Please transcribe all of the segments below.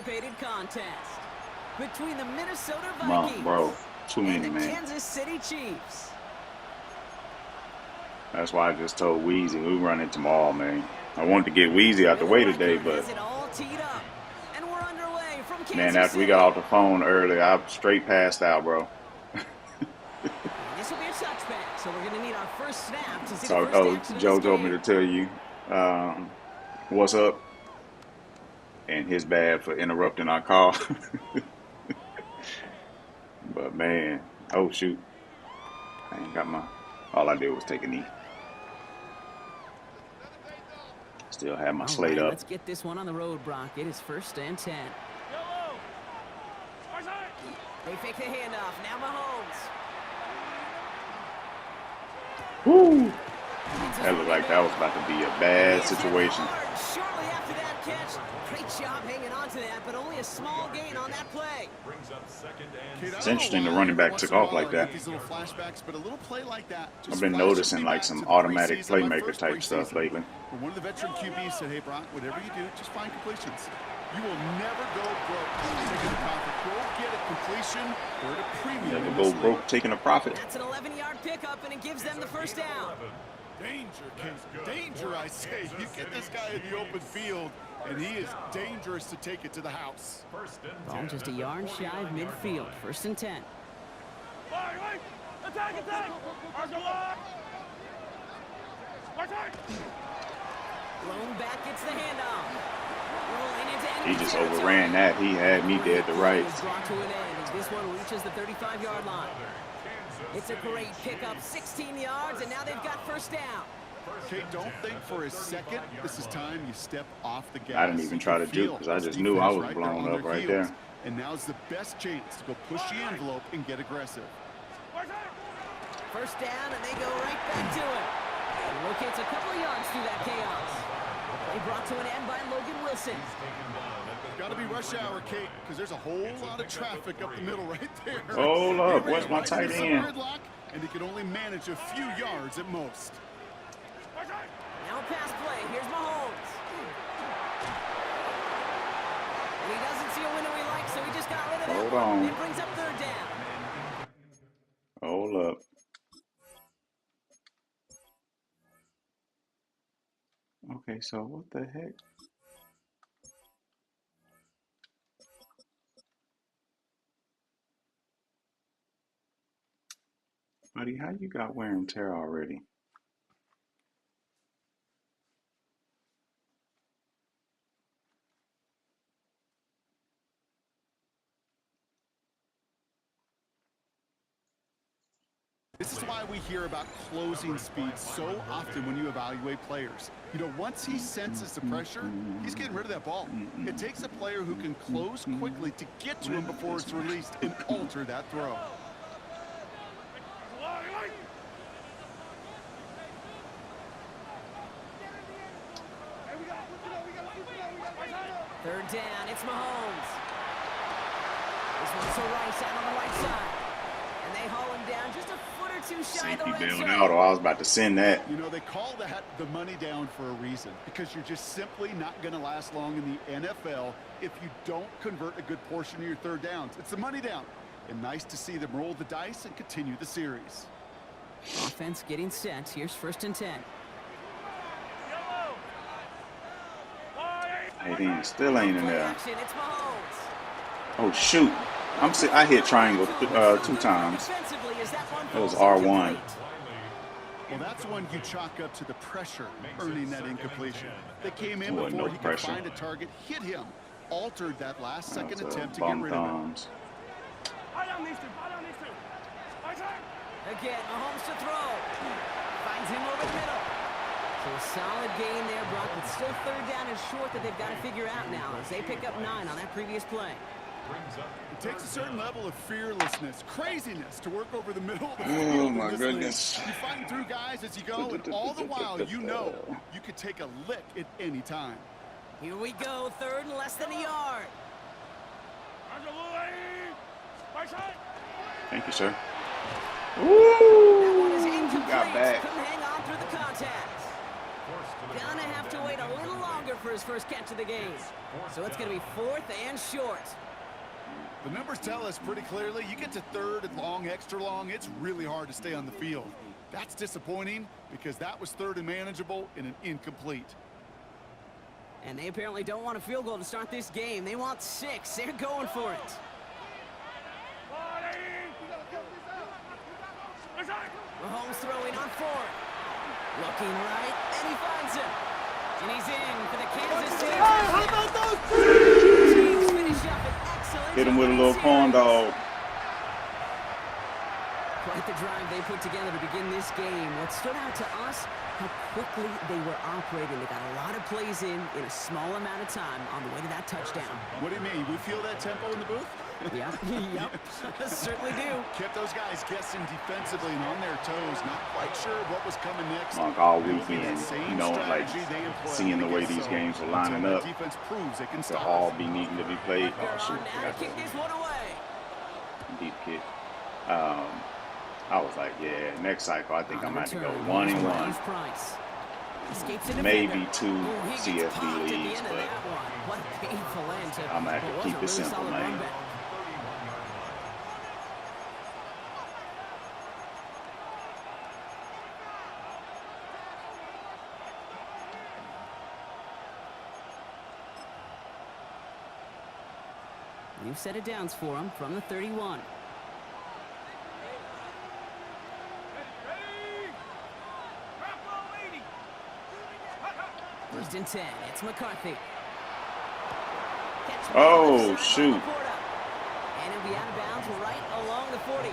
anticipated contest between the Minnesota Come on, Vikings bro. Too many, and the man. Kansas City Chiefs. That's why I just told Weezy we run it tomorrow, man. I wanted to get Weezy out the way today, but Has it all teed up, and we're underway from Kansas man, after we City. got off the phone earlier, I straight passed out, bro. This will be a touchback, so we're going to need our first snap to see So, the first action of Joe this told me game. to tell you what's up, and his bad for interrupting our call. But man, oh shoot, I ain't got my. All I did was take a knee. Still have my slate up. Let's get this one on the road, Brock. It is 1st and 10. They fake the handoff. Now Mahomes. Woo! That looked like that was about to be a bad situation. Shortly after that catch, great job hanging on to that, but only a small gain on that play. It's interesting the running back took off like that. I've been noticing like some automatic playmaker type stuff lately. One of the veteran QBs said, "Hey Brock, whatever you do, just find completions. You will never go broke taking a profit. Go get a completion or a premium. Never go broke taking a profit." That's an 11-yard pickup, and it gives them the first down. Danger, danger, I say. You get this guy in the open field, and he is dangerous to take it to the house. Ball just a yard shy of midfield. 1st and 10. Attack! Lone back gets the handoff. He just overran that. He had me dead to rights. Brought to an end as this one reaches the 35-yard line. It's a great pickup, 16 yards, and now they've got first down. Okay, don't think for a second this is time you step off the gas. I didn't even try to juke because I just knew I was blown up right there. And now's the best chance to go push the envelope and get aggressive. First down, and they go right back to it. He locates a couple of yards through that chaos. Play brought to an end by Logan Wilson. Got to be rush hour, Kate, because there's a whole lot of traffic up the middle right there. Hold up, where's my tight end? And he can only manage a few yards at most. Now a pass play. Here's Mahomes. And he doesn't see a window he likes, so he just got rid of that. Hold on. It brings up 3rd down. Hold up. Okay, so what the heck? Buddy, how you got wear and tear already? This is why we hear about closing speed so often when you evaluate players. You know, once he senses the pressure, he's getting rid of that ball. It takes a player who can close quickly to get to him before it's released and alter that throw. Third down, it's Mahomes. This one's to Rice out on the right side. And they haul him down just a foot or two shy of the Safety red bailed zone. out, or I was about to send that. You know, they call that the money down for a reason, because you're just simply not going to last long in the NFL if you don't convert a good portion of your third downs. It's the money down. And nice to see them roll the dice and continue the series. Offense getting set. Here's 1st and 10. He still ain't in there. Action, it's Mahomes. Oh shoot! I hit triangle 2 times. That was R1. Well, that's one you chalk up to the pressure earning that incompletion. They came in before he could find a target, hit him, altered that last second attempt to get rid of him. Again, Mahomes to throw. Finds him over the middle. So a solid gain there, Brock, but still 3rd down and short that they've got to figure out now as they pick up 9 on that previous play. It takes a certain level of fearlessness, craziness to work over the middle of the field. Oh my goodness. You fight through guys as you go, and all the while you know you could take a lick at any time. Here we go, 3rd and less than a yard. Thank you, sir. That one is incomplete. Got back. Couldn't hang on through the contact. Gonna have to wait a little longer for his first catch of the game. So it's gonna be 4th and short. The numbers tell us pretty clearly, you get to 3rd and long, extra long, it's really hard to stay on the field. That's disappointing because that was 3rd and manageable in an incomplete. And they apparently don't want a field goal to start this game. They want 6. They're going for it. Mahomes throwing on 4th. Looking right, and he finds him. And he's in for the Kansas City. How about those Chiefs finish up an excellent. Hit him with a little corn dog. Quite the drive they put together to begin this game. What stood out to us, how quickly they were operating. They got a lot of plays in a small amount of time on the way to that touchdown. What do you mean? We feel that tempo in the booth? Yeah, yep, certainly do. Kept those guys guessing defensively and on their toes, not quite sure what was coming next. Like all weekend, you know, like seeing the way these games are lining up, they'll all be needing to be played. Oh, shoot, Now to kick this one away. Deep kick. I was like, yeah, next cycle, I think I'm going to go 1-1. Maybe 2 CFB leagues, but I'm going to have to keep it simple, man. New set of downs for him from the 31. First and 10. It's McCarthy. Oh, shoot. And he'll be out of bounds right along the 40.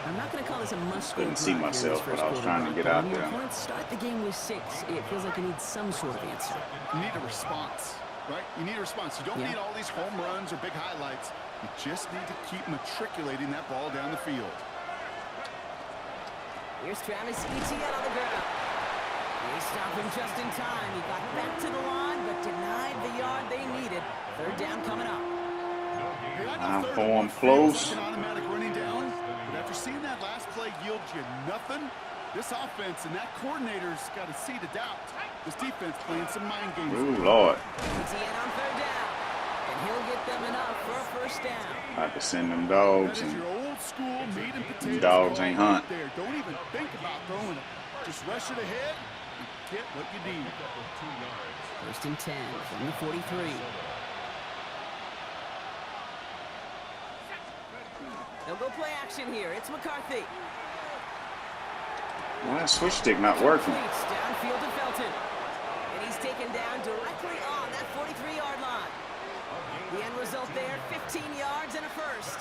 I'm not going to call this a must-score. Couldn't see myself, but I was trying to get out there. When start the game with 6, it feels like you need some sort of answer. You need a response, right? You need a response. You don't need all these home runs or big highlights. You just need to keep matriculating that ball down the field. Here's Travis Etienne on the ground. They stopped him just in time. He got back to the line, but denied the yard they needed. 3rd down coming up. I'm form close. Automatic running down, but after seeing that last play yield you nothing, this offense and that coordinator's got a seed of doubt. This defense playing some mind games. Ooh, Lord. Etienne on 3rd down, and he'll get them enough for a 1st down. I have to send them dogs, That is and your old school meat and potatoes. dogs ain't hunt. There. Don't even think about throwing it. Just rush it ahead and get what you need. 1st and 10 from the 43. They'll go play action here. It's McCarthy. Why is switch stick not working? Completes downfield to Felton. And he's taken down directly on that 43-yard line. The end result there, 15 yards and a 1st.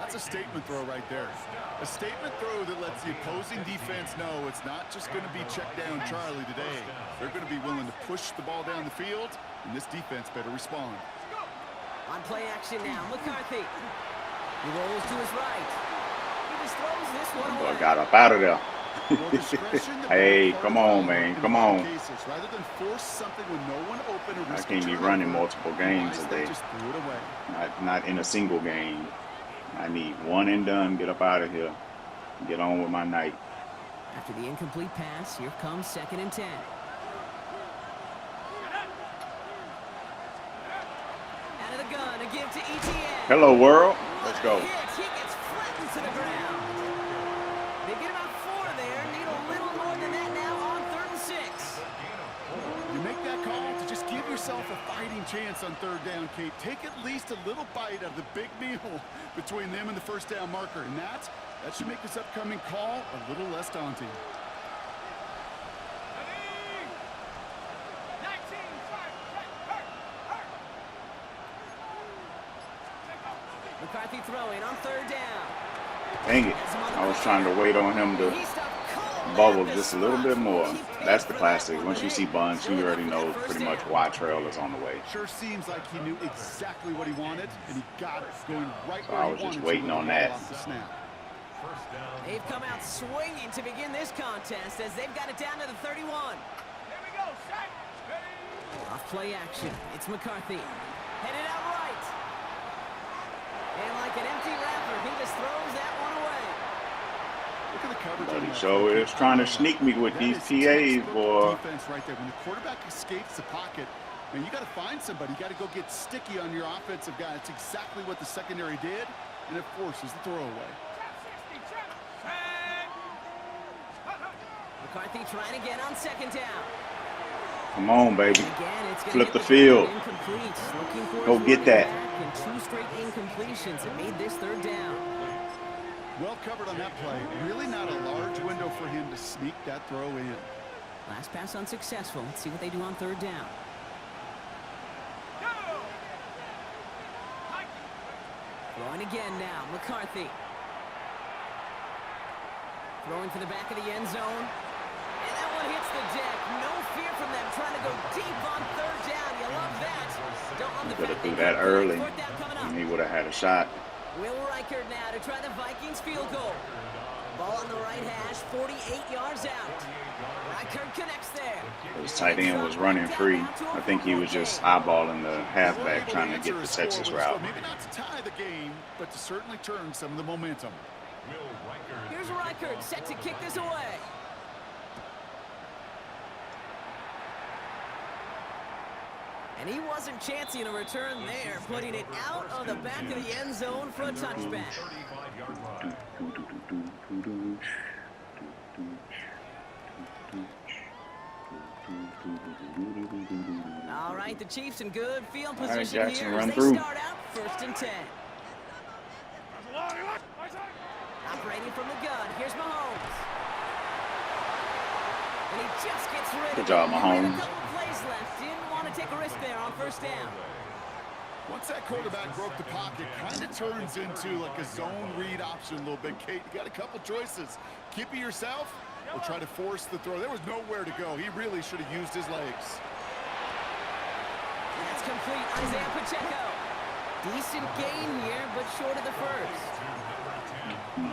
That's a statement throw right there. A statement throw that lets the opposing defense know it's not just going to be check down Charlie today. They're going to be willing to push the ball down the field, and this defense better respond. On play action now, McCarthy. He rolls to his right. He just throws this one away. Boy, got up out of there. Hey, come on, man. Come on. Rather than force something when no one open or I can't be running multiple games a day. Just threw it away. Not in a single game. I need one and done. Get up out of here. Get on with my night. After the incomplete pass, here comes 2nd and 10. Out of the gun, a give to Etienne. Hello, world. Let's go. He gets flattened to the ground. They get about 4 there. Need a little more than that now on 3rd and 6. You make that call to just give yourself a fighting chance on 3rd down, Kate. Take at least a little bite of the big meal between them and the 1st down marker. And that should make this upcoming call a little less daunting. McCarthy throwing on 3rd down. Dang it. I was trying to wait on him to bubble just a little bit more. That's the classic. Once you see Bunch, you already know pretty much why Trail is on the way. Sure seems like he knew exactly what he wanted, and he got it going right So where I he was wanted just waiting on that. off the snap. They've come out swinging to begin this contest as they've got it down to the 31. Here we go, set. Off play action. It's McCarthy. Headed out right. And like an empty wrapper, he just throws that one away. Look at the coverage. But he sure is trying to sneak me with these PAs, boy. Defense right there. When the quarterback escapes the pocket, man, you got to find somebody. You got to go get sticky on your offensive guy. It's exactly what the secondary did, and it forces the throwaway. McCarthy trying again on second down. Come on, baby. Flip the field. Go get that. And 2 straight incompletions that made this third down. Well covered on that play. Really not a large window for him to sneak that throw in. Last pass unsuccessful. Let's see what they do on third down. Throwing again now. McCarthy. Throwing for the back of the end zone. And that one hits the deck. No fear from them trying to go deep on third down. You love that. Don't love the Could have fact threw they that got early, fourth down coming up. and he would have had a shot. Will Reichert now to try the Vikings field goal. Ball on the right hash, 48 yards out. Reichert connects there. His tight end was running free. I think he was just eyeballing the halfback trying to get the Texas route. Maybe not to tie the game, but to certainly turn some of the momentum. Here's Reichert set to kick this away. And he wasn't chancing a return there, putting it out of the back of the end zone for a touchback. All right, the Chiefs in good field position Jackson, here run as they through. start out 1st and 10. Operating from the gun, here's Mahomes. And he just gets rid of it. Good job, Mahomes. A couple plays left. Didn't want to take a risk there on 1st down. Once that quarterback broke the pocket, kind of turns into like a zone read option a little bit. Kate, you got a couple choices. Keep it yourself or try to force the throw. There was nowhere to go. He really should have used his legs. That's complete. Isaiah Pacheco. Decent gain here, but short of the first.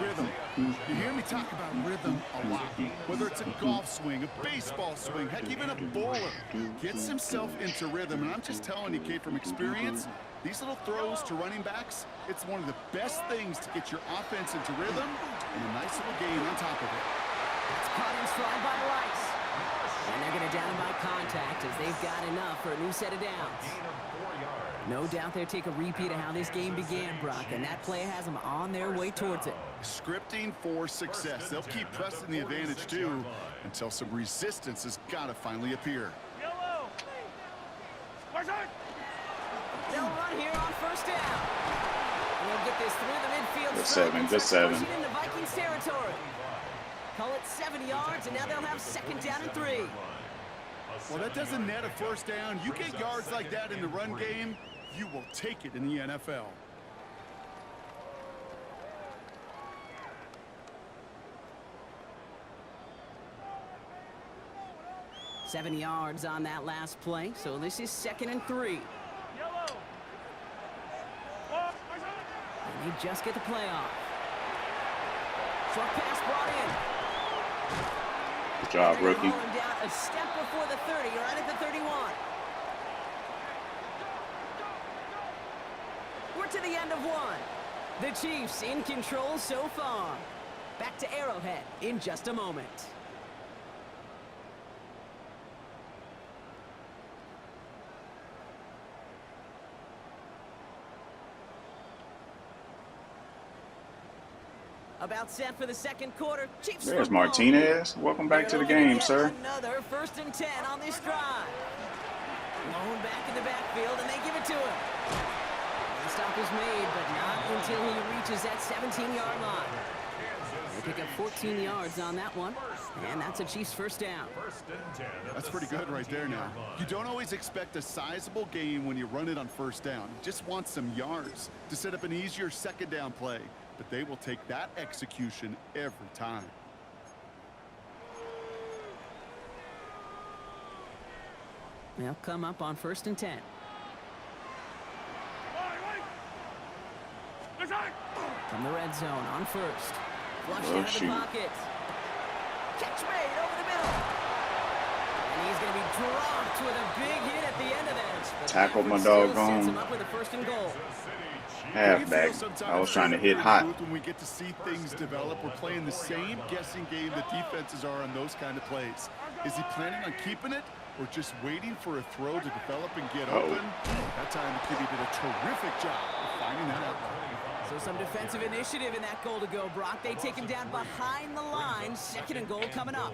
Rhythm. You hear me talk about rhythm a lot. Whether it's a golf swing, a baseball swing, heck, even a bowler gets himself into rhythm. And I'm just telling you, Kate, from experience, these little throws to running backs, it's one of the best things to get your offense into rhythm and a nice little gain on top of it. It's caught in stride by Rice. And they're going to down him by contact as they've got enough for a new set of downs. No doubt they'll take a repeat of how this game began, Brock, and that play has them on their way towards it. Scripting for success. They'll keep pressing the advantage, too, until some resistance has got to finally appear. They'll run here on 1st down. And they'll get this through the midfield. Good 7, good 7. Into Vikings territory. Call it 7 yards, and now they'll have 2nd down and 3. Well, that doesn't net a 1st down. You get yards like that in the run game, you will take it in the NFL. Seven yards on that last play, so this is 2nd and 3. And they just get the play off. Short pass brought in. Good job, rookie. Down a step before the 30, right at the 31. We're to the end of 1. The Chiefs in control so far. Back to Arrowhead in just a moment. About set for the 2nd quarter. Chiefs. There's Martinez. Welcome back to the game, sir. Another 1st and 10 on this drive. Lone back in the backfield, and they give it to him. The stop is made, but not until he reaches that 17-yard line. They pick up 14 yards on that one, and that's a Chiefs 1st down. That's pretty good right there now. You don't always expect a sizable gain when you run it on 1st down. You just want some yards to set up an easier 2nd down play. But they will take that execution every time. They'll come up on 1st and 10. From the red zone on 1st. Flushed out of the pocket. Catch made over the middle. And he's going to be dropped with a big hit at the end of that. Tackled my doggone. Sets him up with a 1st and goal. halfback. I was trying to hit hot. When we get to see things develop, we're playing the same guessing game that defenses are on those kind of plays. Is he planning on keeping it or just waiting for a throw to develop and get open? That time the QB did a terrific job of finding that out. So some defensive initiative in that goal to go, Brock. They take him down behind the line. 2nd and goal coming up.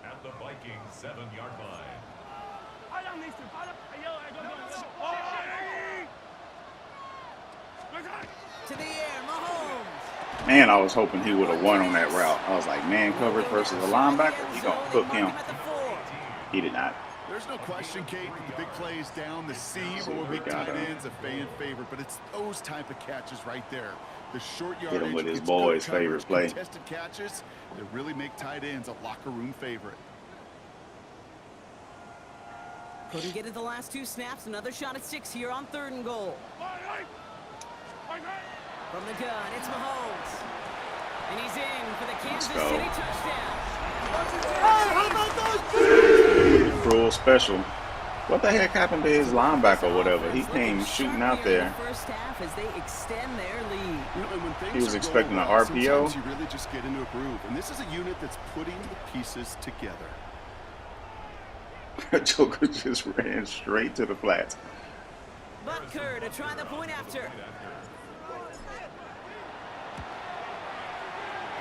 At the Vikings 7-yard line. To the air, Mahomes. Man, I was hoping he would have won on that route. I was like, man coverage versus a linebacker, he gonna cook him. He did not. There's no question, Kate, the big plays down the seam or big tight ends a fan favorite, but it's those type of catches right there. The short yardage, hit him with his boy's favorite play. Contested catches that really make tight ends a locker room favorite. Couldn't get it the last 2 snaps. Another shot at 6 here on 3rd and goal. From the gun, it's Mahomes. And he's in for the Kansas City touchdown. Cruel special. What the heck happened to his linebacker or whatever? He came shooting out there. First half as they extend their lead. He was expecting an RPO. You really just get into a groove, and this is a unit that's putting the pieces together. Joker just ran straight to the flats. Butker to try the point after.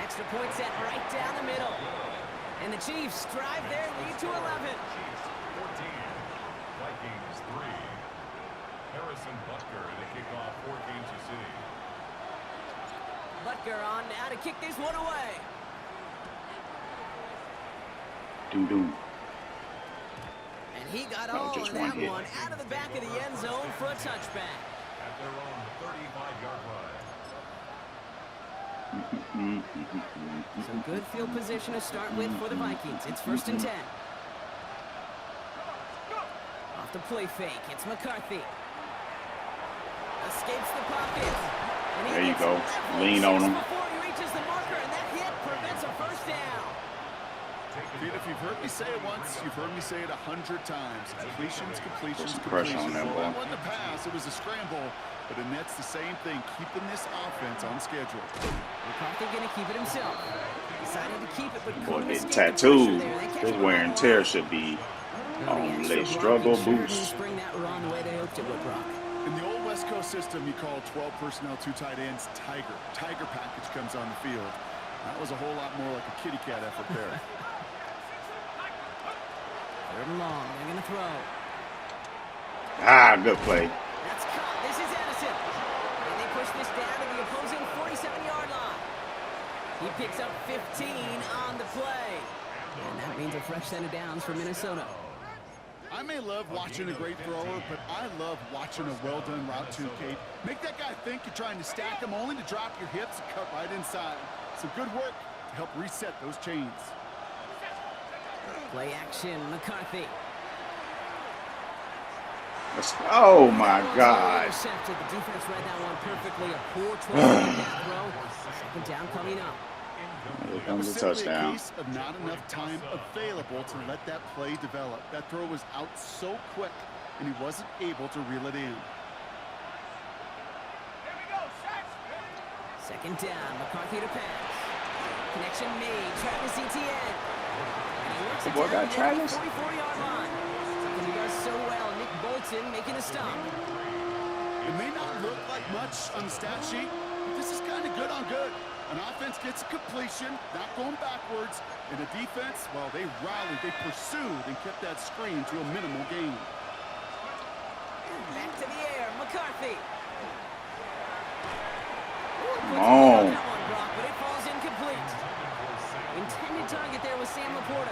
Extra point set right down the middle. And the Chiefs drive their lead to 11. Chiefs 14, Vikings 3. Harrison Butker to kick off for Kansas City. Butker on now to kick this one away. Doom. And he got all of that one out of the back of the end zone for a touchback. At their own 35-yard line. Some good field position to start with for the Vikings. It's 1st and 10. Off the play fake, it's McCarthy. Escapes the pocket. And there you go. Lean on him. Before he reaches the marker, and that hit prevents a 1st down. Pete, if you've heard me say it once, you've heard me say it 100 times. Completions. Put some pressure on that ball. That wasn't a pass, it was a scramble. But the Nets the same thing, keeping this offense on schedule. McCarthy gonna keep it himself. Decided to keep it, but boy getting tattooed. His wear and tear should be on Les Struggle boots. Bring that run the way they hoped it would, Brock. In the old West Coast system, you call 12 personnel, 2 tight ends, Tiger. Tiger package comes on the field. That was a whole lot more like a kitty cat effort there. 3rd and long, they're gonna throw. Ah, good play. That's caught. This is Edison. And they push this down to the opposing 47-yard line. He picks up 15 on the play. And that means a fresh set of downs for Minnesota. I may love watching a great thrower, but I love watching a well-done route too, Kate. Make that guy think you're trying to stack him only to drop your hips and cut right inside. Some good work to help reset those chains. Play action, McCarthy. Oh my God! Intercepted. The defense read that one perfectly. A poor 12-yard throw. 2nd down coming up. Here comes a touchdown. A case of not enough time available to let that play develop. That throw was out so quick, and he wasn't able to reel it in. 2nd down, McCarthy to pass. Connection made. Travis Etienne. And he works The it boy down got to Travis. the 44-yard line. Something he does so well. Nick Bolton making a stop. It may not look like much on the stat sheet, but this is kind of good on good. An offense gets a completion, not going backwards, and the defense, well, they rallied, they pursued, and kept that screen to a minimal gain. Back to the air, McCarthy. Come on. But it falls incomplete. Intended target there was Sam Laporta.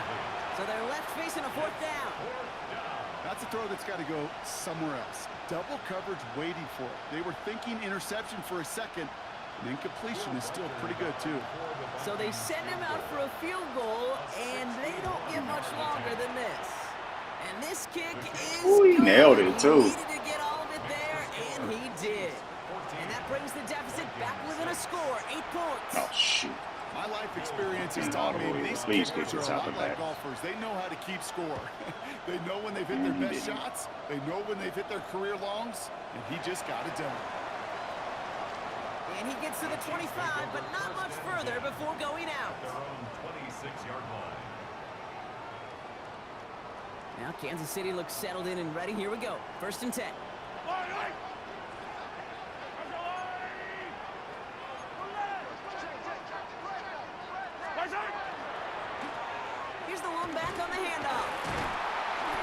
So they're left facing a 4th down. That's a throw that's got to go somewhere else. Double coverage waiting for it. They were thinking interception for a second. And incompletion is still pretty good, too. So they send him out for a field goal, and they don't get much longer than this. And this kick is Ooh, he nailed it, too. He needed to get all of it there, and he did. And that brings the deficit back within a score, 8 points. Oh, shoot. My life experience has taught me these Please kickers get this are a out lot the like back. golfers. They know how to keep score. They know when they've hit their best shots. They know when they've hit their career longs, and he just got it done. And he gets to the 25, but not much further before going out. Their own 26-yard line. Now Kansas City looks settled in and ready. Here we go. 1st and 10. Here's the one back on the handoff.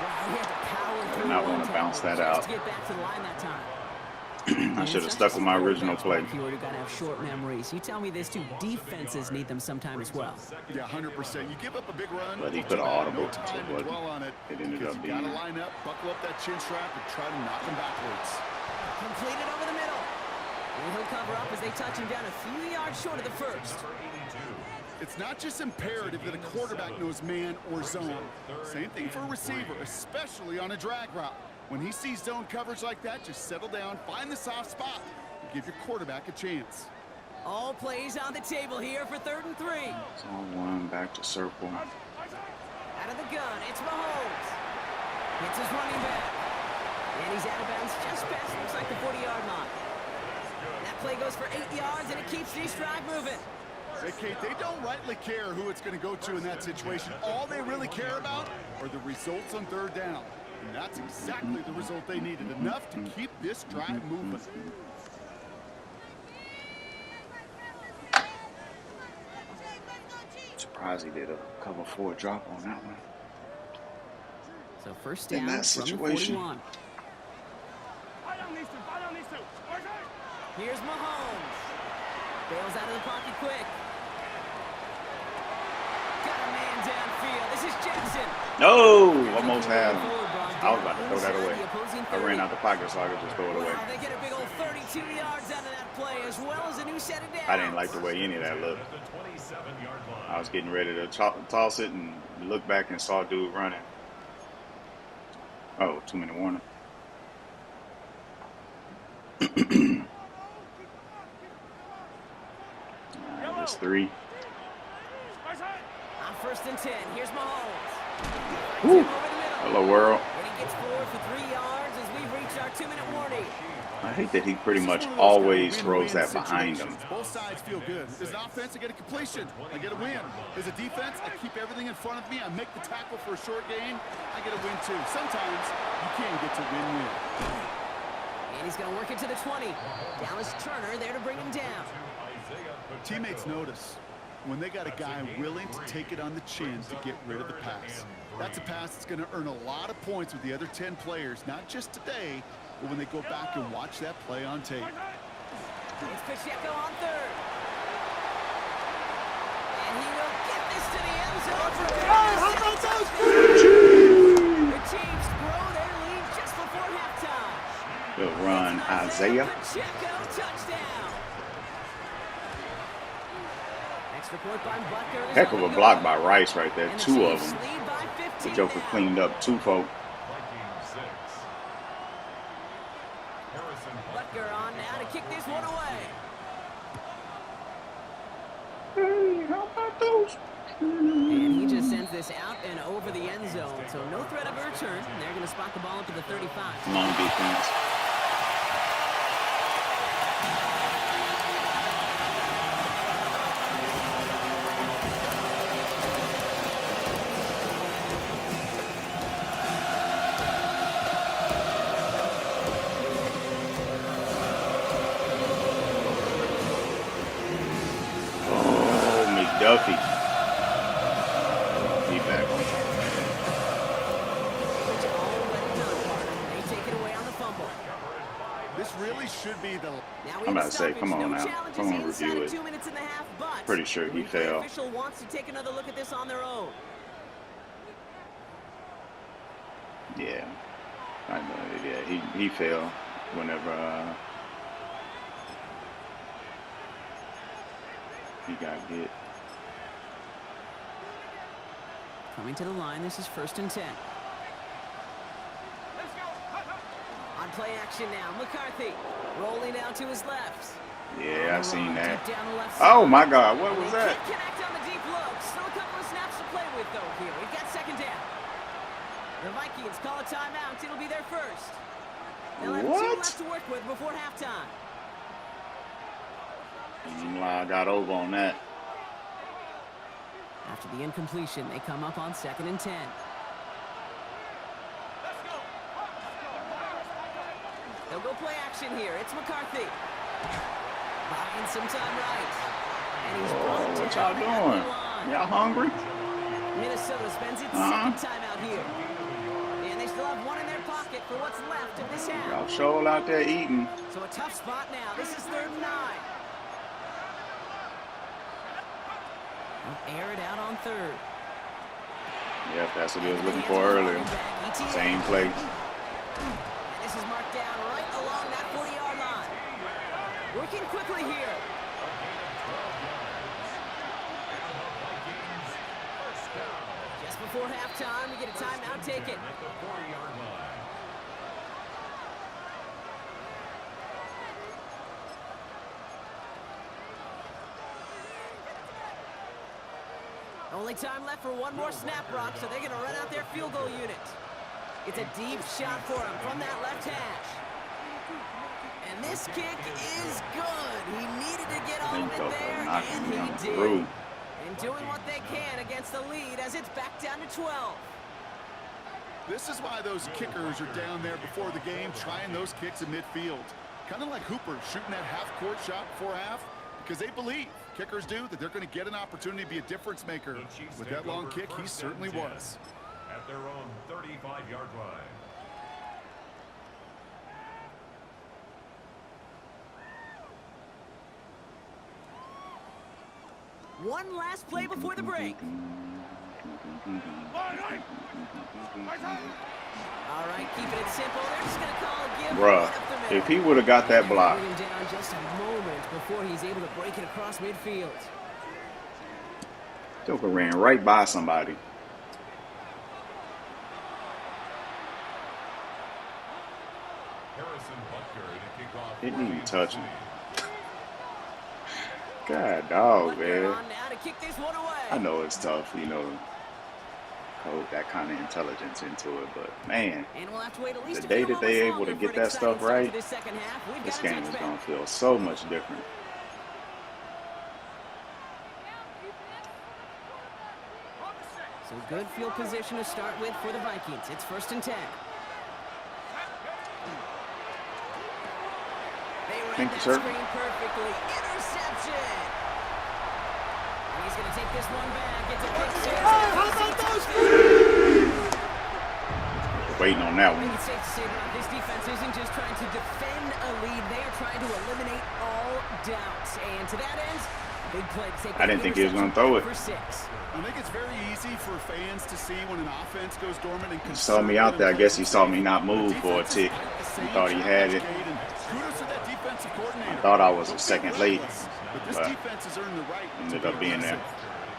Wow, he had to power through. Did not want to bounce that out. To get back to the line that time. I should have stuck with my original play. You got to have short memories. You tell me this too. Defenses need them sometime as well. Yeah, 100%. You give up a big run, But he could have audible. no time to dwell on it. It ended up You being. got to line up, buckle up that chin strap, and try to knock him backwards. Completed over the middle. And he'll cover up as they touch him down a few yards short of the first. It's not just imperative that a quarterback knows man or zone. Same thing for a receiver, especially on a drag route. When he sees zone coverage like that, just settle down, find the soft spot, and give your quarterback a chance. All plays on the table here for 3rd and 3. It's all one back to circle. Out of the gun, it's Mahomes. Hits his running back. And he's out of bounds just past, looks like the 40-yard line. That play goes for 8 yards, and it keeps the drive moving. Hey, Kate, they don't rightly care who it's going to go to in that situation. All they really care about are the results on 3rd down. And that's exactly the result they needed, enough to keep this drive moving. Surprised he did a cover 4 drop on that one. So 1st In down that from the situation. 41. Here's Mahomes. Bails out of the pocket quick. Got a man downfield. This is Jackson. No, almost had him. I was about to throw that away. I ran out the pocket so I could just throw it away. Wow, they get a big old 32 yards out of that play, as well as a new set of downs. I didn't like the way any of that looked. I was getting ready to toss it and look back and saw a dude running. Oh, 2-minute warning. That's 3. On 1st and 10, here's Mahomes. Woo. Over the middle. Hello, world. And he gets forward for 3 yards as we've reached our 2-minute warning. I hate that he pretty much always throws that behind him. Both sides feel good. As an offense, I get a completion. I get a win. As a defense, I keep everything in front of me. I make the tackle for a short gain. I get a win, too. Sometimes you can get to win-win. And he's going to work it to the 20. Dallas Turner there to bring him down. Teammates notice when they got a guy willing to take it on the chin to get rid of the pass. That's a pass that's going to earn a lot of points with the other 10 players, not just today, but when they go back and watch that play on tape. It's Pacheco on 3rd. And he will get this to the end zone. The Chiefs grow their lead just before halftime. Good run, Isaiah. Pacheco touchdown. Next report by Butker. Heck of a block by Rice right there. 2 of them. The Joker cleaned up 2 folk. Butker on now to kick this one away. Hey, how about those? And he just sends this out and over the end zone. So no threat of a return. They're going to spot the ball up to the 35. Long defense. Duffy. Be back on top. They take it away on the fumble. This really should be the... I'm about to say, come on now. Come on, review it. 2 minutes and a half, but Pretty sure he fell. The official wants to take another look at this on their own. Yeah. I know. Yeah, he fell whenever he got hit. Coming to the line, this is 1st and 10. On play action now, McCarthy rolling down to his left. Yeah, I seen that. Down the left Oh side. my God, what was that? Can't connect on the deep look. Still a couple of snaps to play with though here. We've got 2nd down. The Vikings call a timeout. It'll be their first. They'll have 2 What? left to work with before halftime. I got over on that. After the incompletion, they come up on 2nd and 10. They'll go play action here. It's McCarthy. Buying some time right. And he's brought What down y'all doing? Y'all hungry? Minnesota spends its second time out here. And they still have one in their pocket for what's left of this half. Y'all sure out there eating. So a tough spot now. This is 3rd and 9. They'll air it out on 3rd. Yep, that's what he was looking for earlier. Same play. And this is marked down right along that 40-yard line. Working quickly here. Just before halftime, we get a timeout taken. Only time left for one more snap, Brock, so they're going to run out their field goal unit. It's a deep shot for him from that left hash. And this kick is good. He needed to get all of it there, and he did. And doing what they can against the lead as it's back down to 12. This is why those kickers are down there before the game trying those kicks in midfield. Kind of like Hooper shooting that half-court shot before half, because they believe, kickers do, that they're going to get an opportunity to be a difference maker. With that long kick, he certainly was. At their own 35-yard line. One last play before the break. All right, keeping it simple. They're just going to call a give. Bruh, if he would have got that block. Down just a moment before he's able to break it across midfield. Joker ran right by somebody. Didn't even touch him. God, dog, man. I know it's tough, you know, code that kind of intelligence into it, but man, the day that they able to get that stuff right, this game is going to feel so much different. So good field position to start with for the Vikings. It's 1st and 10. Thank you, sir. Perfectly. Interception. And he's going to take this one back. It's a big six. How about those? Waiting on that one. It's safe to say that this defense isn't just trying to defend a lead. They are trying to eliminate all doubts. And to that end, big play to take. I didn't think he was going to throw it. I think it's very easy for fans to see when an offense goes dormant. And he saw me out there. I guess he saw me not move for a tick. He thought he had it. I thought I was a second late, but ended up being there.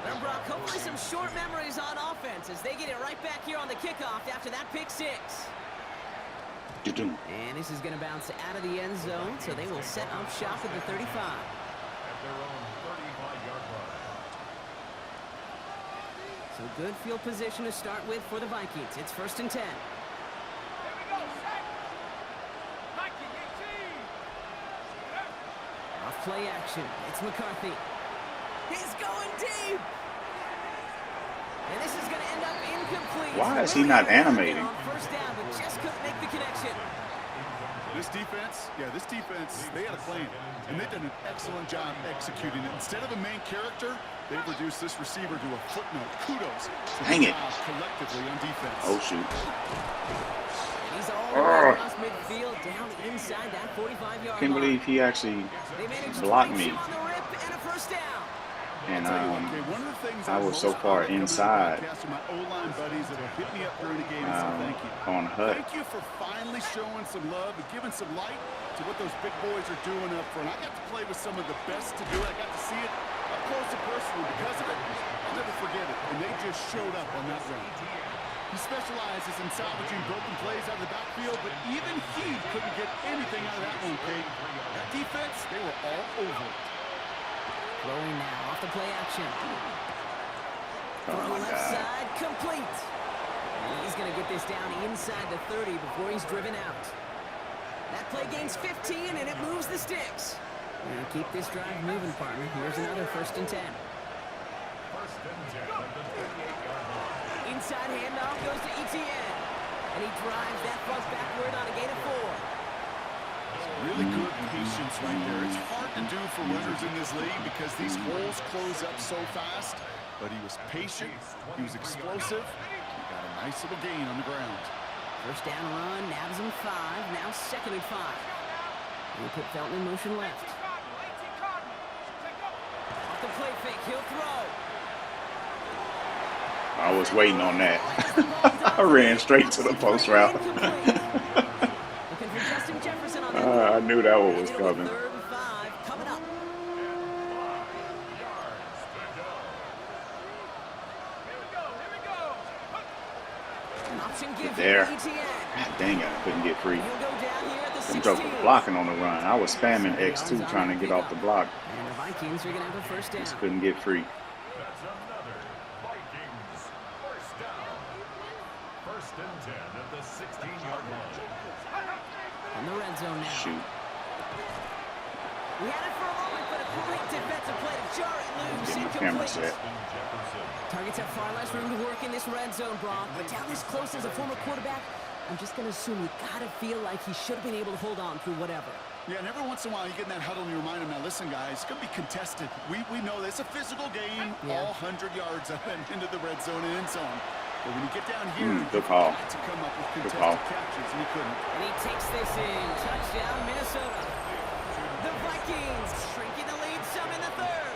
Well, Brock, hopefully some short memories on offense as they get it right back here on the kickoff after that pick six. And this is going to bounce out of the end zone, so they will set up shop at the 35. At their own 35-yard line. So good field position to start with for the Vikings. It's 1st and 10. Off play action. It's McCarthy. He's going deep. And this is going to end up incomplete. Why is he not animating? First down, but just couldn't make the connection. This defense, they had a plan, and they've done an excellent job executing it. Instead of a main character, they've reduced this receiver to a footnote. Kudos to the job collectively on defense. Oh, shoot. And he's all across midfield, down inside that 45-yard line. Can't believe he actually blocked me. And I was so far inside on Hut. Thank you for finally showing some love and giving some light to what those big boys are doing up front. I got to play with some of the best to do it. I got to see it up close and personal. Because of it, I'll never forget it. And they just showed up on that run. He specializes in salvaging broken plays out of the backfield, but even he couldn't get anything out of that one, Kate. That defense, they were all over it. Throwing now off the play action. Oh, my left God. Side complete. And he's going to get this down inside the 30 before he's driven out. That play gains 15, and it moves the sticks. And keep this drive moving, partner. Here's another 1st and 10. Inside handoff goes to Etienne. And he drives that bus backward on a gain of 4. Really good patience right there. It's hard to do for runners in this league because these holes close up so fast. But he was patient. He was explosive. He got a nice little gain on the ground. 1st down run, nabs him 5. Now 2nd and 5. He'll put Felton in motion left. Off the play fake, he'll throw. I was waiting on that. I ran straight to the post route. I knew that one was coming. Get there. God dang it, I couldn't get free. Them jokers blocking on the run. I was spamming X2 trying to get off the block. And the Vikings are going to have a 1st down. Just couldn't get free. That's another Vikings 1st down. 1st and 10 at the 16-yard line. On the red zone now. Shoot. We had it for a moment, but a great defensive play to jar it loose. Getting the camera set. Targets have far less room to work in this red zone, Brock. But down this close as a former quarterback, I'm just going to assume you got to feel like he should have been able to hold on through whatever. Yeah, and every once in a while you get in that huddle and you remind him, now listen, guys, it's going to be contested. We know that it's a physical game, all 100 yards into the red zone and end zone. But when you get down here, good call. to come up with contested catches, and he couldn't. And he takes this in. Touchdown, Minnesota. The Vikings shrinking the lead some in the 3rd.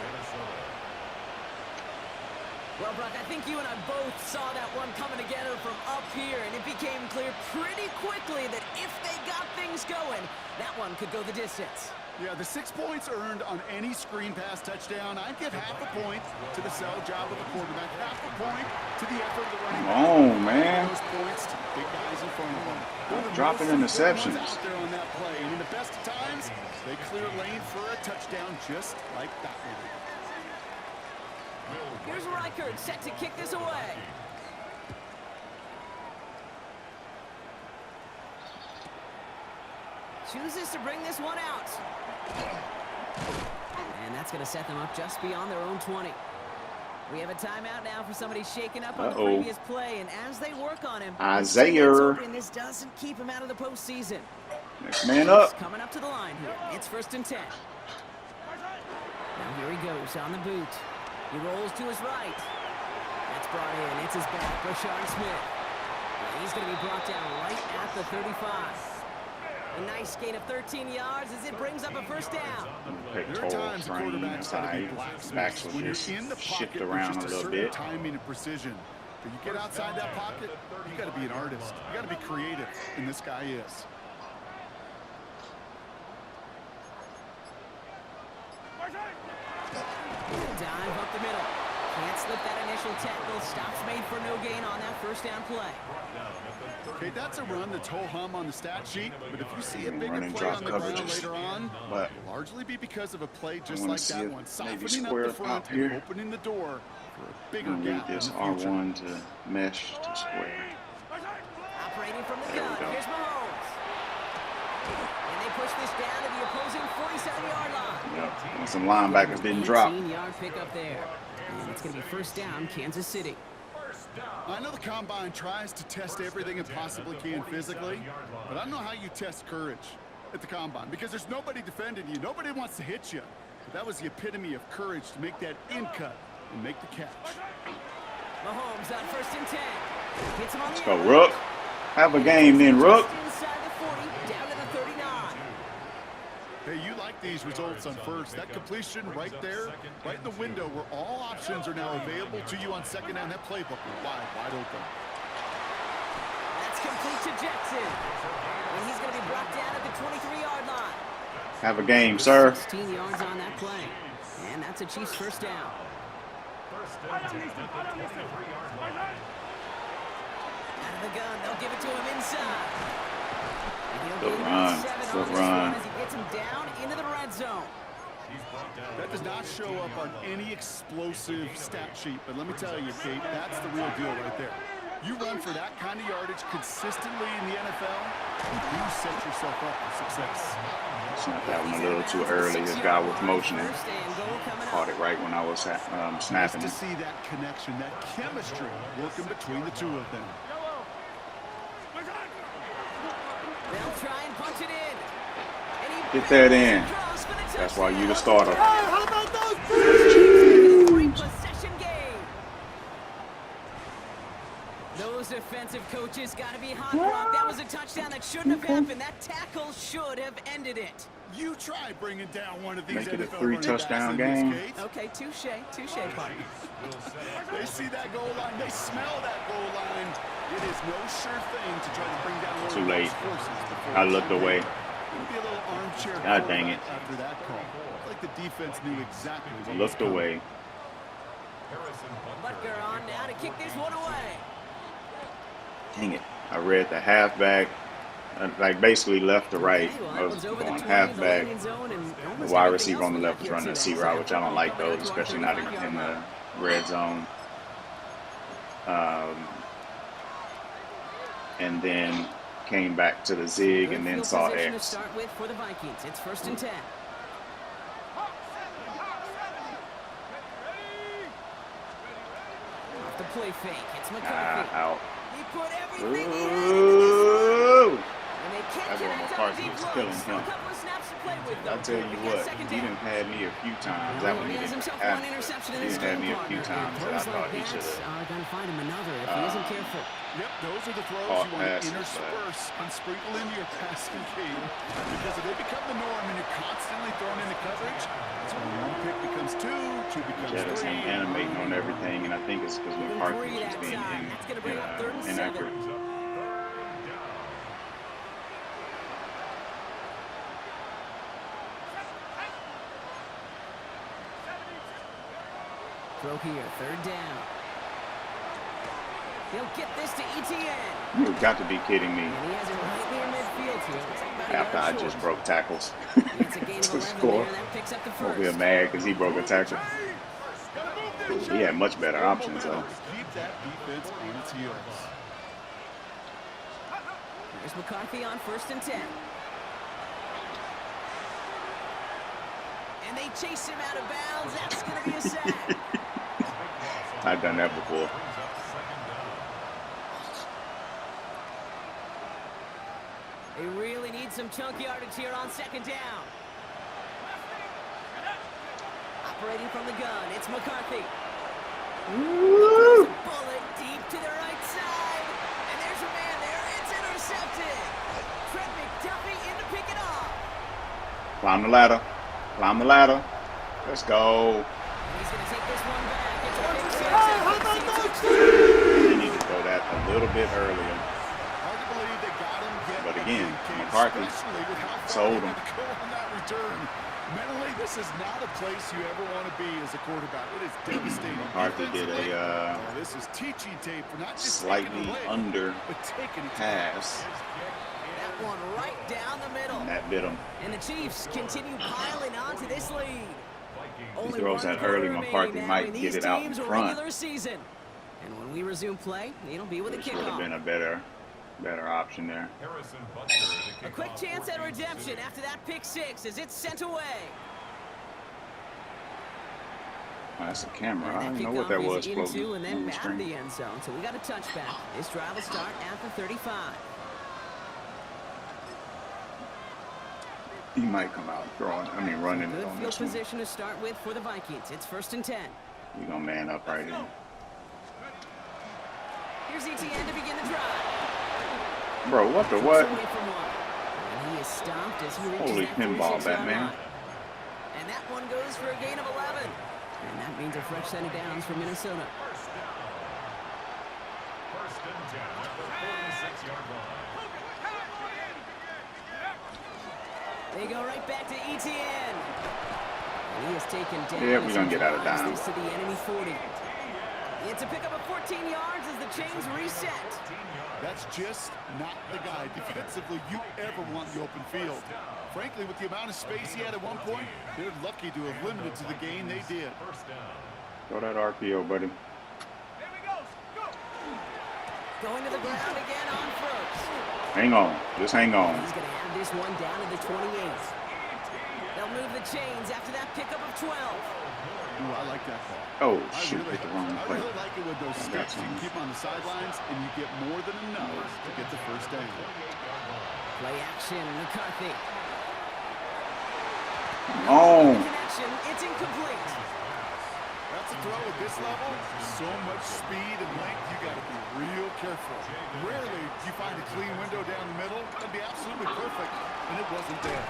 Well, Brock, I think you and I both saw that one coming together from up here, and it became clear pretty quickly that if they got things going, that one could go the distance. Yeah, the 6 points earned on any screen pass touchdown. I'd give half a point to the sell job of the quarterback, half a point to the effort of the running back. Oh, man. Those points to the big guys in front of them. Dropping interceptions. Out there on that play, and in the best of times, they clear lane for a touchdown just like that one. Here's Reichert set to kick this away. Chooses to bring this one out. And that's going to set them up just beyond their own 20. We have a timeout now for somebody shaken up on the previous play, and as they work on him, Isaiah. This doesn't keep him out of the postseason. Next man up. Coming up to the line here. It's 1st and 10. Now here he goes on the boot. He rolls to his right. That's brought in. It's his back, Rashard Smith. And he's going to be brought down right at the 35. A nice gain of 13 yards as it brings up a 1st down. There are times the quarterback's got to be blacksmith. When you're in the pocket, around there's just a a little certain bit. timing and precision. But you get outside that pocket, you got to be an artist. You got to be creative, and this guy is. Dive up the middle. Can't slip that initial tackle. Stops made for no gain on that 1st down play. Okay, that's a run that's ho-hum on the stat sheet, but if you see a bigger play on the ground later on, but it'll largely be because of a play just like that one. Maybe Softening up square the front up here. and opening the door for a bigger I'm gap need this in the future. R1 to mesh to square. Operating from the gun. Here's Mahomes. And they push this down to the opposing 47-yard line. Yep. And some linebackers didn't drop. 18-yard pickup there. And it's going to be 1st down, Kansas City. I know the Combine tries to test everything it possibly can physically, but I don't know how you test courage at the Combine because there's nobody defending you. Nobody wants to hit you. But that was the epitome of courage to make that in cut and make the catch. Mahomes on 1st and 10. Hits him on the Let's go, Rook. Have a game then, Rook. Inside the 40, down to the 39. Hey, you like these results on 1st. That completion right there, right in the window where all options are now available to you on 2nd down. That playbook is wide open. That's complete to Jackson. And he's going to be brought down at the 23-yard line. Have a game, sir. 16 yards on that play. And that's a Chiefs 1st down. Out of the gun, they'll give it to him inside. Good run. Good run. As he gets him down into the red zone. That does not show up on any explosive stat sheet, but let me tell you, Kate, that's the real deal right there. You run for that kind of yardage consistently in the NFL, you do set yourself up for success. Snapped that one a little too early. This guy was motioning. Caught it right when I was snapping to see that connection, that chemistry working between the two of them. They'll try and punch it in. Get that in. That's why you the starter. How about those Possession game. Those defensive coaches got to be hot, Brock. That was a touchdown that shouldn't have happened. That tackle should have ended it. You try bringing down one of these Make it a NFL 3-touchdown game. Okay, touche, buddy. They see that goal line. They smell that goal line. It is no sure thing to try to bring down one Too of late. those forces before I looked away. It'd be a little armchair God dang it. after that call. Like the defense knew exactly what Looked was coming. away. Butker on now to kick this one away. Dang it. I read the halfback, like basically left to right. I was going halfback. The wide receiver on the left was running a C route, which I don't like those, especially not in the red zone. And then came back to the zig and then saw X. Start with for the Vikings. It's 1st and 10. Off the play fake. It's McCarthy. Out. He put everything he had into this one. And they can't That boy connect on McCarthy deep is looks. killing Still him. a couple of snaps to play with, though. I tell you They got what, second he down. done had me a few times. That one he didn't have. He didn't have me a few times that I thought he should have. Gonna find him another if he isn't careful. Yep, those are the throws Caught you want to passes, intersperse and sprinkle into your passing game. Because if they become the norm and you're constantly thrown into coverage, that's when one pick becomes two becomes Jettis three. ain't animating on everything, and I think it's because McCarthy was being inaccurate. Throw here, 3rd down. He'll get this to ETN. You've got to be kidding me. And he has it right near midfield here. It's about a After yard I just short. broke tackles It's a gain of to 11 score. there. That picks up the Over here first. mad because he broke a tackle. He had much better options though. Keep that defense on its heels. Here's McCarthy on 1st and 10. And they chase him out of bounds. That's going to be a sack. I've done that before. They really need some chunk yardage here on 2nd down. Operating from the gun, it's McCarthy. Woo! Bullet deep to the right side. And there's a man there. It's intercepted. Trent McDuffie in to pick it off. Climb the ladder. Climb the ladder. Let's go. He's going to take this one back. It's a big six. They need to throw that a little bit earlier. Hard to believe they got him yet But again, Case, McCarthy especially with how far sold they him. had to go on that return. Mentally, this is not a place you ever want to be as a quarterback. It is devastating. McCarthy did a this is teaching tape for not just slightly taking it away, under but taking it pass. That one right down the middle. And that bit him. And the Chiefs continue piling on to this lead. He throws that early, McCarthy might get it out in front. Season. And when we resume play, it'll be with a Which would have kickoff. been a better option there. A quick chance at redemption after that pick six as it's sent away. Oh, that's a camera. And I that didn't know what that kickoff was is floating into and then on the back to the screen. end zone. So we got a touchback. This drive will start after 35. He might come out running Good on field this one. position to start with for the Vikings. It's 1st and 10. We're going to man up right here. Here's ETN to begin the drive. Bro, what the what? Away from one. And he is stopped as he reaches Holy that pinball, 46-yard Batman. line. And that one goes for a gain of 11. And that means a fresh set of downs for Minnesota. First and 10 at the 46-yard line. They go right back to ETN. And he is taken down. Yeah, we're going to get out of Drives downs. this to the enemy 40. It's a pickup of 14 yards as the chains reset. That's just not the guy defensively you ever want in the open field. Frankly, with the amount of space he had at one point, they're lucky to have limited to the gain they did. Throw that RPO, buddy. Going to the ground again on first. Hang on. Just hang on. He's going to have this one down to the 28. chains after that pickup of 12. Ooh, I like that call. Oh, shoot, hit the wrong I play. really like it with those sticks. You can keep on the sidelines, and you get more than enough to get the first down. Play action, McCarthy. Oh. Connection, it's incomplete. That's a throw at this level. So much speed and length, you got to be real careful. Rarely do you find a clean window down the middle. That'd be absolutely perfect, and it wasn't there.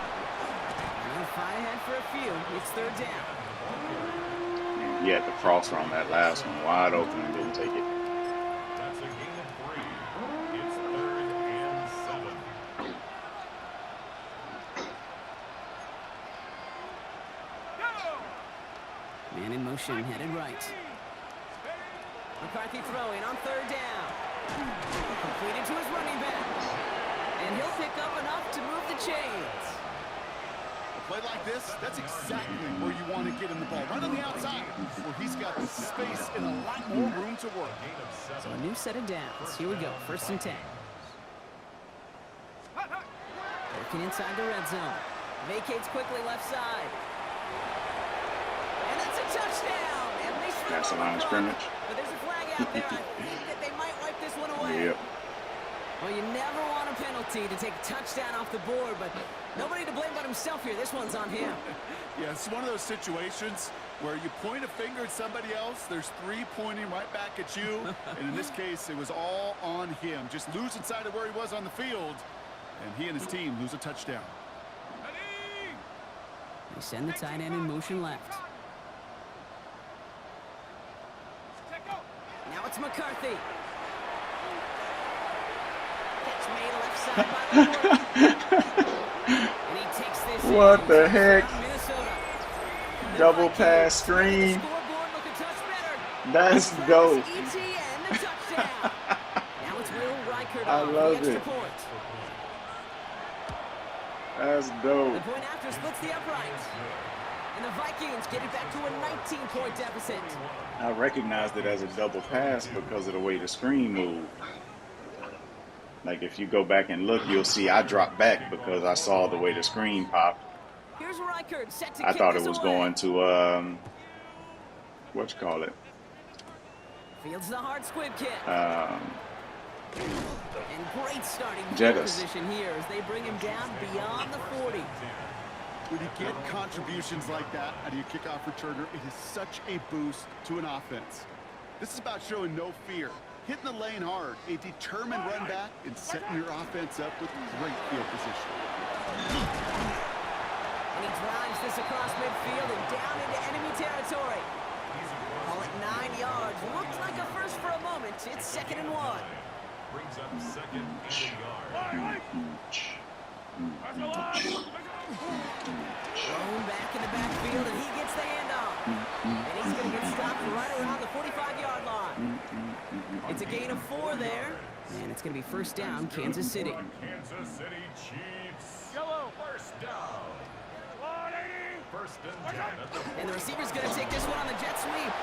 We'll fly ahead for a few. It's third down. He had the crosser on that last one wide open and didn't take it. That's a gain of 3. It's 3rd and 7. Man in motion, headed right. McCarthy throwing on third down. Completed to his running back. And he'll pick up enough to move the chains. A play like this, that's exactly where you want to get in the ball. Right on the outside, where he's got the space and a lot more room to work. So a new set of downs. Here we go, 1st and 10. Working inside the red zone. Vacates quickly left side. And that's a touchdown. At least for That's the line of scrimmage. But there's a flag out there. I think that they might wipe this one away. Yep. Well, you never want a penalty to take a touchdown off the board, but nobody to blame but himself here. This one's on him. Yeah, it's one of those situations where you point a finger at somebody else, there's 3 pointing right back at you, and in this case, it was all on him. Just losing sight of where he was on the field, and he and his team lose a touchdown. They send the tight end in motion left. Now it's McCarthy. Catch made left side by the and he takes this What the heck? Minnesota. Double pass screen. That's dope. Now it's Will Reichert I on love the extra it. point. That's The dope. point after splits the upright. And the Vikings get it back to a 19-point deficit. I recognized it as a double pass because of the way the screen moved. Like if you go back and look, you'll see I dropped back because I saw the way the screen popped. Here's Reichert set to I kick thought it this was away. going to whatchamacallit? Fields the hard squib kick. Um, And great starting Jettis. position here as they bring him down beyond the 40. When you get contributions like that out of your kickoff returner, it is such a boost to an offense. This is about showing no fear, hitting the lane hard, a determined run back, and setting your offense up with great field position. And he drives this across midfield and down into enemy territory. Call it 9 yards. Looked like a first for a moment. It's 2nd and 1. Brings up 2nd and a yard. Thrown back in the backfield, and he gets the handoff. And he's going to get stopped right around the 45-yard line. It's a gain of 4 there, and it's going to be 1st down, Kansas City. Kansas City Chiefs. First down. 1st and 10 at the And the receiver's going to take this one on the jet sweep.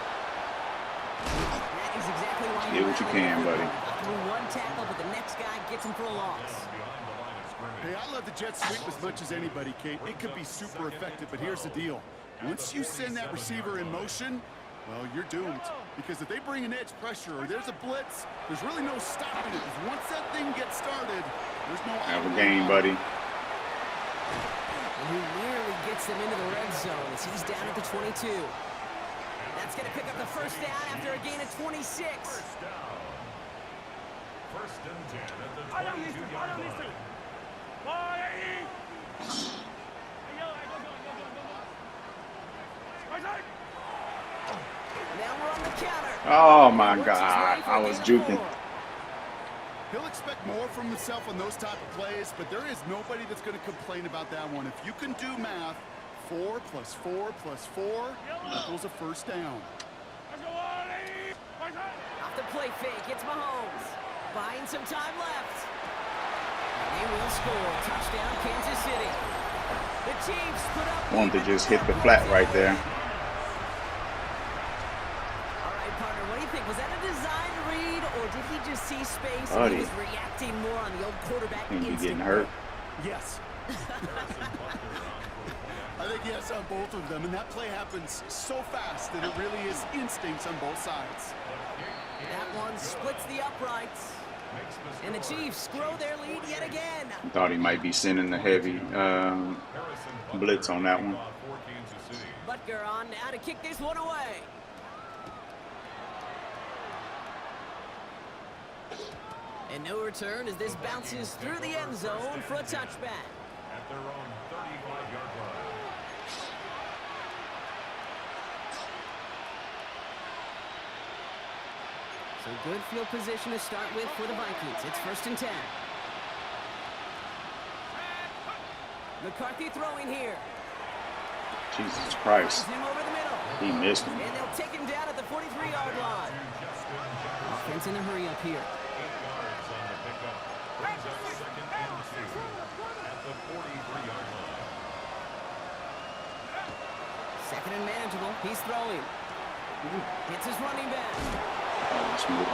That is exactly why Get what you can, buddy. Through one tackle, but the next guy gets him for a loss. behind the line of scrimmage. Hey, I love the jet sweep as much as anybody, Kate. It could be super effective, but here's the deal. Once you send that receiver in motion, well, you're doomed. Because if they bring an edge pressure or there's a blitz, there's really no stopping it. Because once that thing gets started, there's no... have a game, buddy. And he nearly gets them into the red zone as he's down at the 22. That's going to pick up the 1st down after a gain of 26. First down. 1st and 10 at the 22-yard line. Now we're on the counter. Oh my God, I was juking. He'll expect more from himself on those type of plays, but there is nobody that's going to complain about that one. If you can do math, 4 + 4 + 4 equals a 1st down. Off the play fake, it's Mahomes. Buying some time left. And they will score. Touchdown, Kansas City. The Chiefs put up... Wanted to just hit the flat right there. All right, partner, what do you think? Was that a design read, or did he just see space and Buddy. he was reacting more on the old quarterback Think you instinct? getting hurt? Yes. I think Yes, on both of them, and that play happens so fast that it really is instincts on both sides. That one splits the uprights. And the Chiefs grow their lead yet again. I thought he might be sending the heavy blitz on that one. Butker on now to kick this one away. And no return as this bounces through the end zone for a touchback. At their own 35-yard line. So good field position to start with for the Vikings. It's 1st and 10. McCarthy throwing here. Jesus Christ. Him over the middle. He missed him. And they'll take him down at the 43-yard line. Offense in a hurry up here. 8 yards on the pickup. Brings up 2nd and 2 at the 43-yard line. 2nd and manageable. He's throwing. Hits his running back.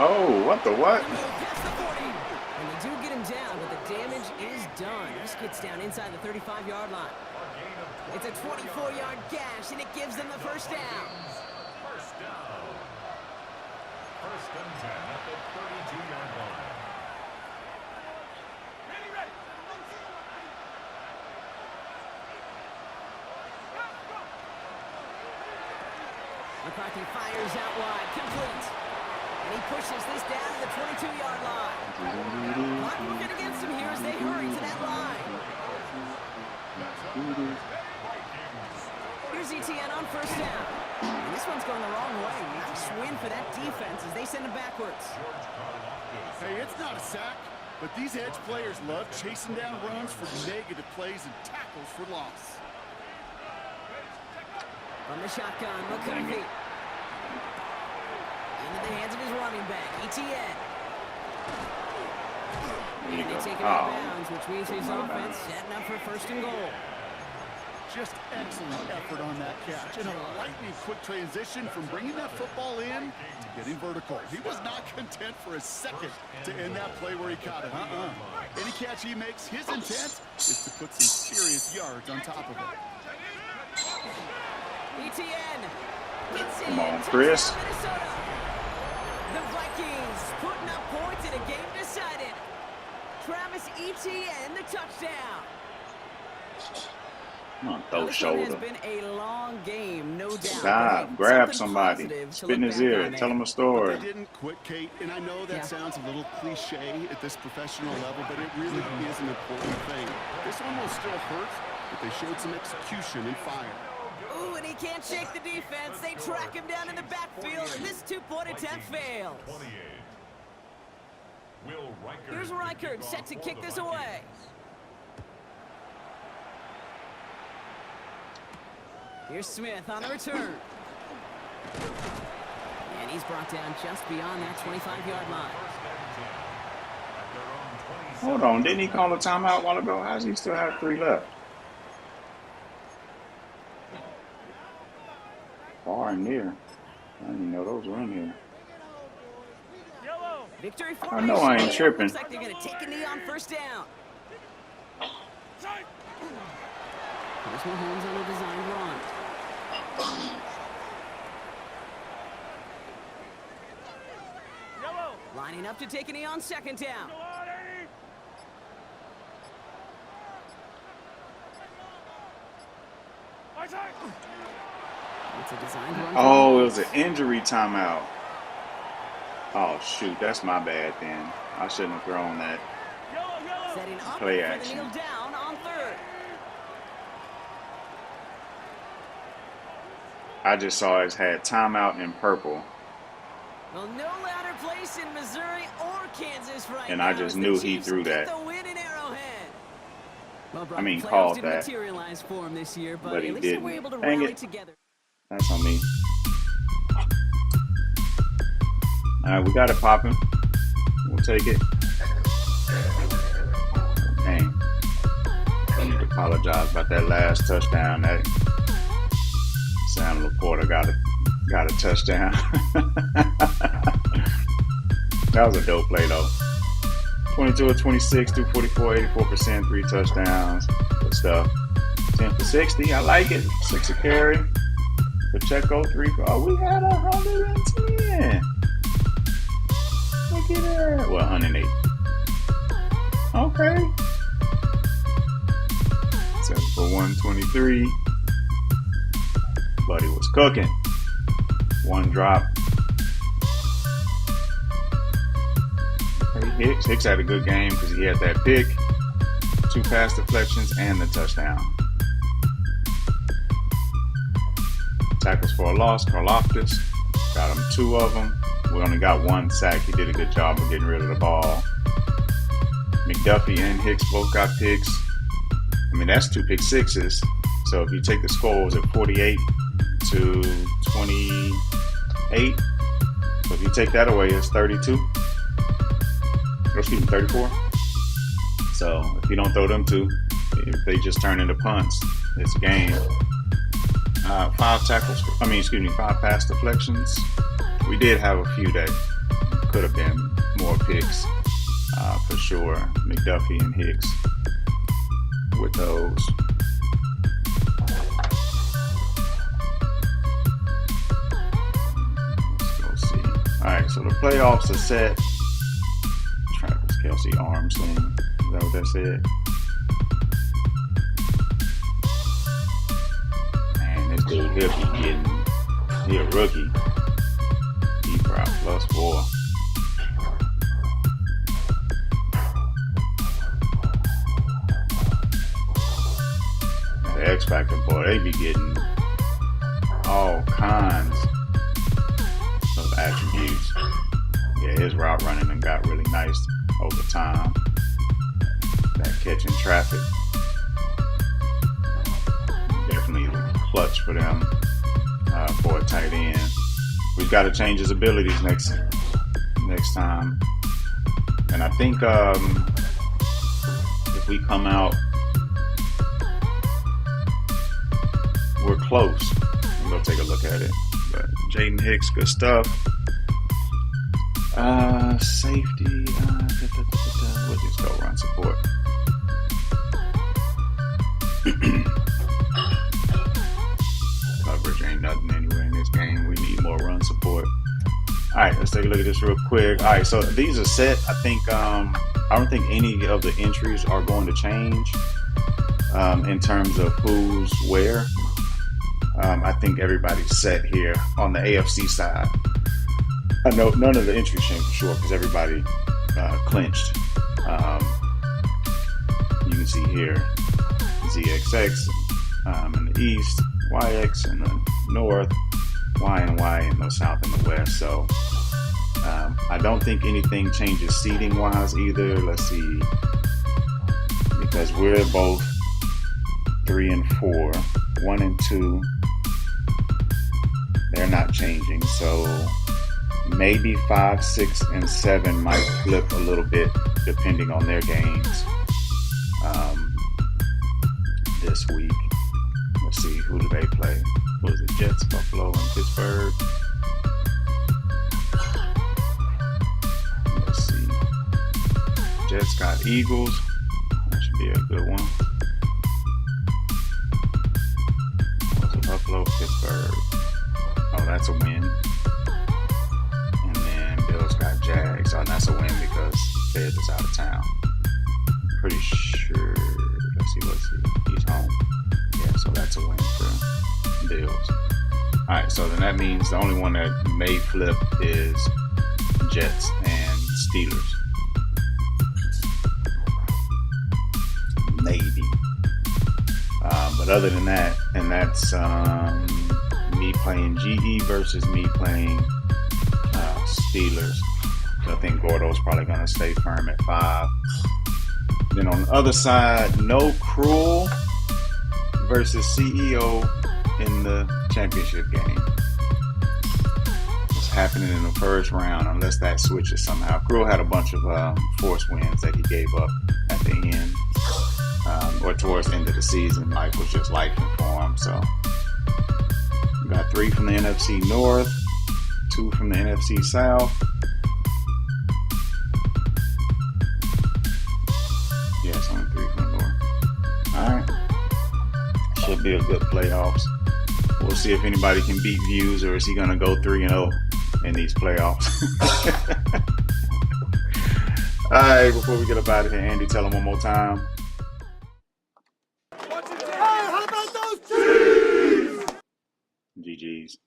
Oh, what the what? Past the 40. And they do get him down, but the damage is done. This gets down inside the 35-yard line. It's a 24-yard gash, and it gives them the first down. First down. 1st and 10 at the 32-yard line. McCarthy fires out wide, complete. And he pushes this down to the 22-yard line. Clock working against him here as they hurry to that line. Here's ETN on 1st down. And this one's going the wrong way. Nice win for that defense as they send him backwards. Hey, it's not a sack, but these edge players love chasing down runs for negative plays and tackles for loss. From the shotgun, McCarthy. Into the hands of his running back, ETN. And they take him out of bounds, which means his offense setting up for 1st and goal. Just excellent effort on that catch. And a lightning quick transition from bringing that football in to getting vertical. He was not content for a second to end that play where he caught it. Any catch he makes, his intent is to put some serious yards on top of it. ETN gets Come on, Chris. Minnesota. The Vikings putting up points in a game decided. Travis Etienne, the touchdown. Come on, throw shoulder. This has been a long game, no doubt. Stop, grab somebody, spit in his ear, tell him a story. But they didn't quit, Kate, and I know that sounds a little cliche at this professional level, but it really is an important thing. This one will still hurt, but they showed some execution and fire. Ooh, and he can't shake the defense. They track him down in the backfield, and this two-point attempt fails. Here's Reichert set to kick this away. Here's Smith on the return. And he's brought down just beyond that 25-yard line. Hold on, didn't he call a timeout a while ago? How does he still have 3 left? Far and near. I didn't even know those were in here. Victory I know I ain't tripping. Looks like they're going to take a knee on 1st down. Here's Mahomes on a designed run. Lining up to take a knee on 2nd down. It's a designed run. Oh, it was an injury timeout. Oh, shoot, that's my bad then. I shouldn't have thrown that. Setting up Play for action. the kneel down on 3rd. I just saw it had timeout in purple. Well, no louder place in Missouri or Kansas right And now. I just knew he threw that. The win in Arrowhead. Well, Brock, I mean, playoffs called didn't that. materialize for him this year, but But he at least they didn't. were able to Dang rally it. together. That's on me. All right, we got it popping. We'll take it. Dang. I need to apologize about that last touchdown. That Sam Laporta got a touchdown. That was a dope play though. 22 of 26, 244, 84%, 3 touchdowns. Good stuff. 10 for 60. I like it. 6 a carry. Pacheco 3 for. Oh, we had 110. Look at that. Well, 108. Okay. 7 for 123. Buddy was cooking. 1 drop. Okay, Hicks had a good game because he had that pick, 2 pass deflections, and the touchdown. Tackles for a loss. Karlaftis got him 2 of them. We only got 1 sack. He did a good job of getting rid of the ball. McDuffie and Hicks both got picks. I mean, that's 2 pick sixes. So if you take the score, was it 48 to 28? So if you take that away, it's 32. Or excuse me, 34. So if you don't throw them 2, if they just turn into punts, it's a game. 5 tackles. 5 pass deflections. We did have a few that could have been more picks, for sure. McDuffie and Hicks with those. Let's go see. All right, so the playoffs are set. Travis Kelce arm sling. Is that what that said? Man, this dude here be getting. He a rookie. He brought +4. The X Factor, boy, they be getting all kinds of attributes. Yeah, his route running and got really nice over time. That catching traffic, definitely clutch for them for a tight end. We've got to change his abilities next time. And I think if we come out, we're close. I'm gonna take a look at it. But Jaden Hicks, good stuff. Safety. We'll just go run support. Coverage ain't nothing anyway in this game. We need more run support. All right, let's take a look at this real quick. All right, so these are set. I think I don't think any of the entries are going to change in terms of who's where. I think everybody's set here on the AFC side. I know none of the entries changed for sure because everybody clinched. You can see here ZXX in the east, YX in the north, Y and Y in the south and the west. So I don't think anything changes seating wise either. Let's see, because we're both 3 and 4, 1 and 2. They're not changing, so maybe 5, 6, and 7 might flip a little bit depending on their games this week. Let's see, who do they play? What was it? Jets, Buffalo, and Pittsburgh. Let's see. Jets got Eagles. That should be a good one. Was it Buffalo, Pittsburgh? Oh, that's a win. And then Bills got Jags. Oh, that's a win because Feds is out of town. Pretty sure. Let's see. He's home. Yeah, so that's a win for Bills. All right, so then that means the only one that may flip is Jets and Steelers. Maybe. But other than that, and that's me playing GE versus me playing Steelers. So I think Gordo's probably going to stay firm at 5. Then on the other side, no Cruel versus CEO in the championship game. It's happening in the first round unless that switches somehow. Cruel had a bunch of force wins that he gave up at the end. Or towards the end of the season. Life was just life for him. So we got 3 from the NFC North, 2 from the NFC South. Yeah, it's only 3 from the North. Alright. should be a good playoffs. We'll see if anybody can beat Views, or is he gonna go 3-0 in these playoffs? All right, before we get up out of here, Andy, tell him one more time. Hey, how about those Chiefs? GG's.